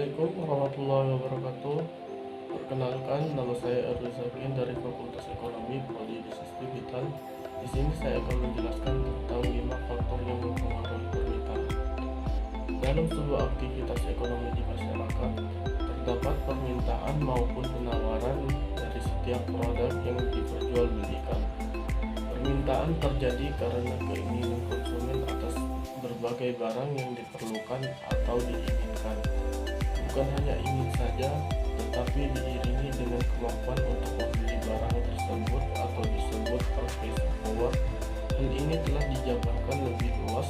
Assalamualaikum warahmatullahi wabarakatuh. Perkenalkan, nama saya Erwin Zakin dari Fakultas Ekonomi Prodi Bisnis Digital. Di sini saya akan menjelaskan tentang 5 faktor yang mempengaruhi permintaan. Dalam sebuah aktivitas ekonomi di masyarakat, terdapat permintaan maupun penawaran dari setiap produk yang diperjualbelikan. Permintaan terjadi karena keinginan konsumen atas berbagai barang yang diperlukan atau diinginkan. Bukan hanya ingin saja, tetapi diiringi dengan kemampuan untuk membeli barang tersebut atau disebut purchasing power. Hal ini telah dijabarkan lebih luas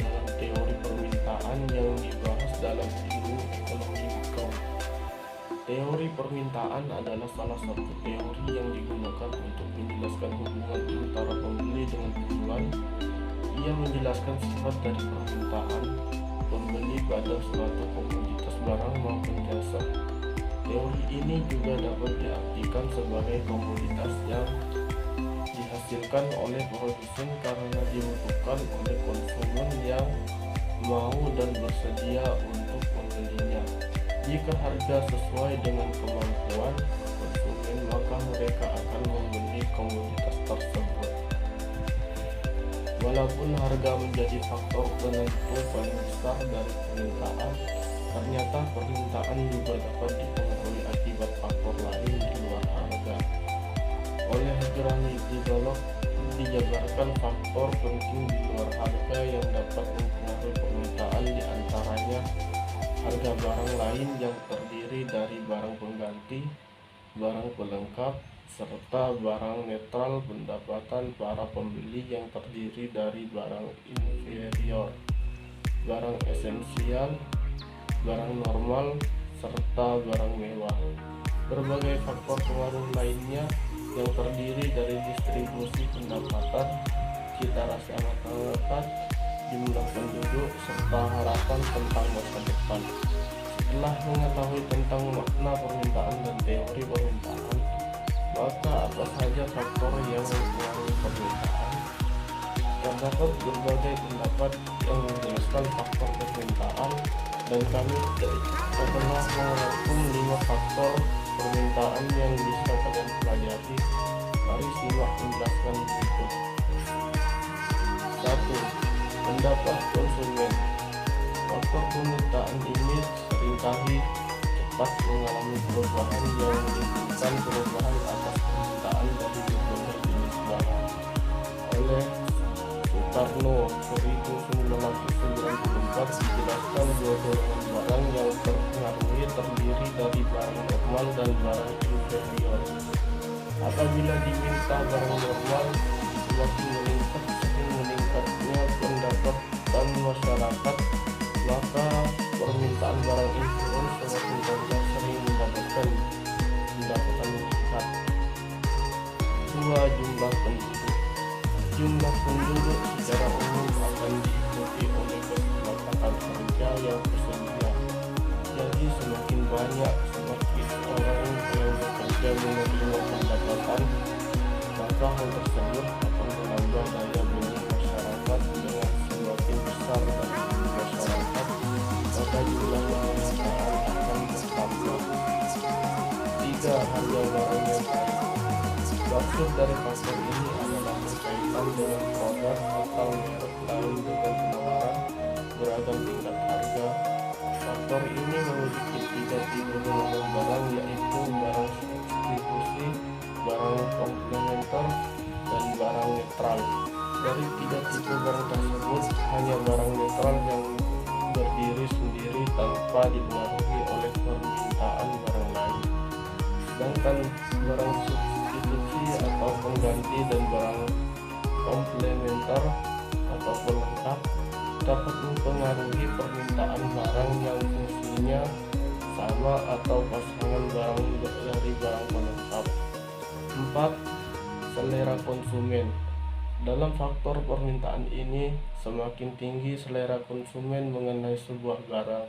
dalam teori permintaan yang dibahas dalam ilmu ekonomi mikro. Teori permintaan adalah salah satu teori yang digunakan untuk menjelaskan hubungan antara pembeli dengan penjual. Ia menjelaskan sifat dari permintaan pembeli pada suatu komoditas barang maupun jasa. Teori ini juga dapat diartikan sebagai komoditas yang dihasilkan oleh produsen karena dibutuhkan oleh konsumen yang mau dan bersedia untuk membelinya. Jika harga sesuai dengan kemampuan konsumen, maka mereka akan membeli komoditas tersebut. Walaupun harga menjadi faktor penentu paling besar dari permintaan, ternyata permintaan juga dapat dipengaruhi akibat faktor lain di luar harga. Oleh Granit Dialog dijabarkan faktor penting di luar harga yang dapat mempengaruhi permintaan, di antaranya harga barang lain yang terdiri dari barang pengganti, barang pelengkap, serta barang netral pendapatan para pembeli yang terdiri dari barang inferior, barang esensial, barang normal, serta barang mewah. Berbagai faktor pengaruh lainnya yang terdiri dari distribusi pendapatan, cita rasa masyarakat, jumlah penduduk, serta harapan tentang masa depan. Setelah mengetahui tentang makna permintaan dan teori permintaan, maka apa saja faktor yang mempengaruhi permintaan? Terdapat berbagai pendapat yang menjelaskan faktor permintaan, dan kami telah merangkum 5 faktor permintaan yang bisa kalian pelajari. Mari simak penjelasan berikut. 1. Pendapat konsumen. Faktor permintaan ini seringkali cepat mengalami perubahan yang menimbulkan perubahan atas permintaan dari berbagai jenis barang. Oleh Sutarno 1994 dijelaskan dua golongan barang yang terpengaruhi terdiri dari barang normal dan barang inferior. Apabila diminta barang normal, semakin meningkatnya pendapatan masyarakat, maka permintaan barang inferior semakin rendah, sering mendapatkan pendapatan meningkat. 2. Jumlah penduduk. Jumlah penduduk secara umum akan diikuti oleh kesepakatan kerja yang tersedia. Jadi semakin banyak semakin orang yang bekerja menerima pendapatan, maka hal tersebut akan menambah daya beli masyarakat. Dengan semakin besar daya beli masyarakat, maka jumlah permintaan akan bertambah. 3. Harga barang yang naik. Maksud dari faktor ini adalah berkaitan dengan produk atau merek lain dengan penawaran beragam tingkat harga. Faktor ini memiliki 3 tipe golongan barang, yaitu barang substitusi, barang komplementer, dan barang netral. Dari 3 tipe barang tersebut, hanya barang netral yang berdiri sendiri tanpa dipengaruhi oleh permintaan barang lain. Sedangkan barang substitusi atau pengganti dan barang komplementer atau pelengkap dapat mempengaruhi permintaan barang yang fungsinya sama atau pasangan barang dari barang pelengkap. 4. Selera konsumen. Dalam faktor permintaan ini, semakin tinggi selera konsumen mengenai sebuah barang,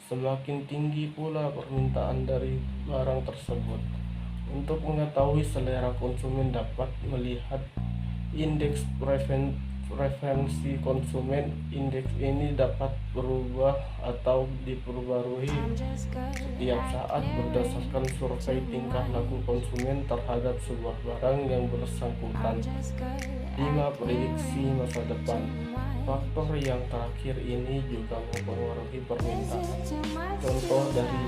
semakin tinggi pula permintaan dari barang tersebut. Untuk mengetahui selera konsumen dapat melihat indeks preferensi konsumen. Indeks ini dapat berubah atau diperbarui setiap saat berdasarkan survei tingkah laku konsumen terhadap sebuah barang yang bersangkutan. 5. Prediksi masa depan. Faktor yang terakhir ini juga mempengaruhi permintaan. Contoh dari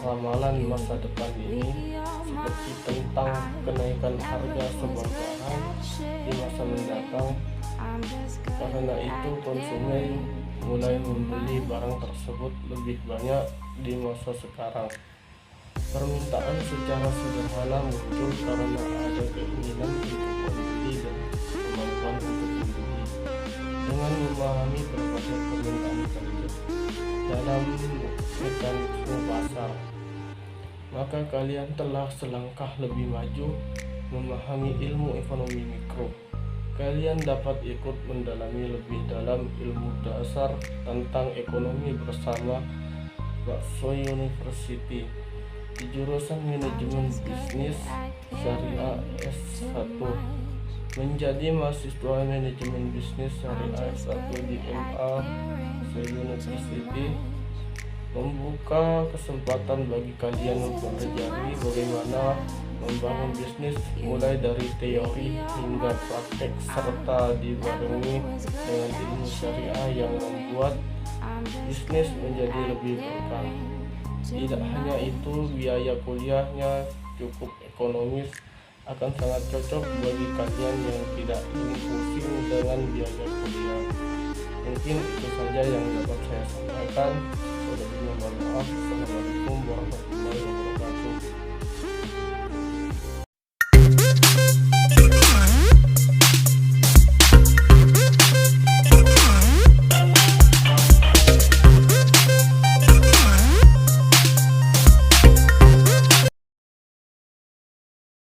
ramalan masa depan ini seperti tentang kenaikan harga sebuah barang di masa mendatang. Karena itu konsumen mulai membeli barang tersebut lebih banyak di masa sekarang. Permintaan secara sederhana muncul karena ada keinginan untuk membeli dan kemampuan untuk membeli. Dengan memahami berbagai permintaan tersebut dalam mekanisme pasar, maka kalian telah selangkah lebih maju memahami ilmu ekonomi mikro. Kalian dapat ikut mendalami lebih dalam ilmu dasar tentang ekonomi bersama Bakso University di jurusan Manajemen Bisnis Syariah S1. Menjadi mahasiswa Manajemen Bisnis Syariah S1 di MA University membuka kesempatan bagi kalian mempelajari bagaimana membangun bisnis mulai dari teori hingga praktek, serta dibarengi dengan ilmu syariah yang membuat bisnis menjadi lebih berkah. Tidak hanya itu, biaya kuliahnya cukup ekonomis, akan sangat cocok bagi kalian yang tidak ingin pusing dengan biaya kuliah. Mungkin itu saja yang dapat saya sampaikan. Mohon maaf. Assalamualaikum warahmatullahi wabarakatuh.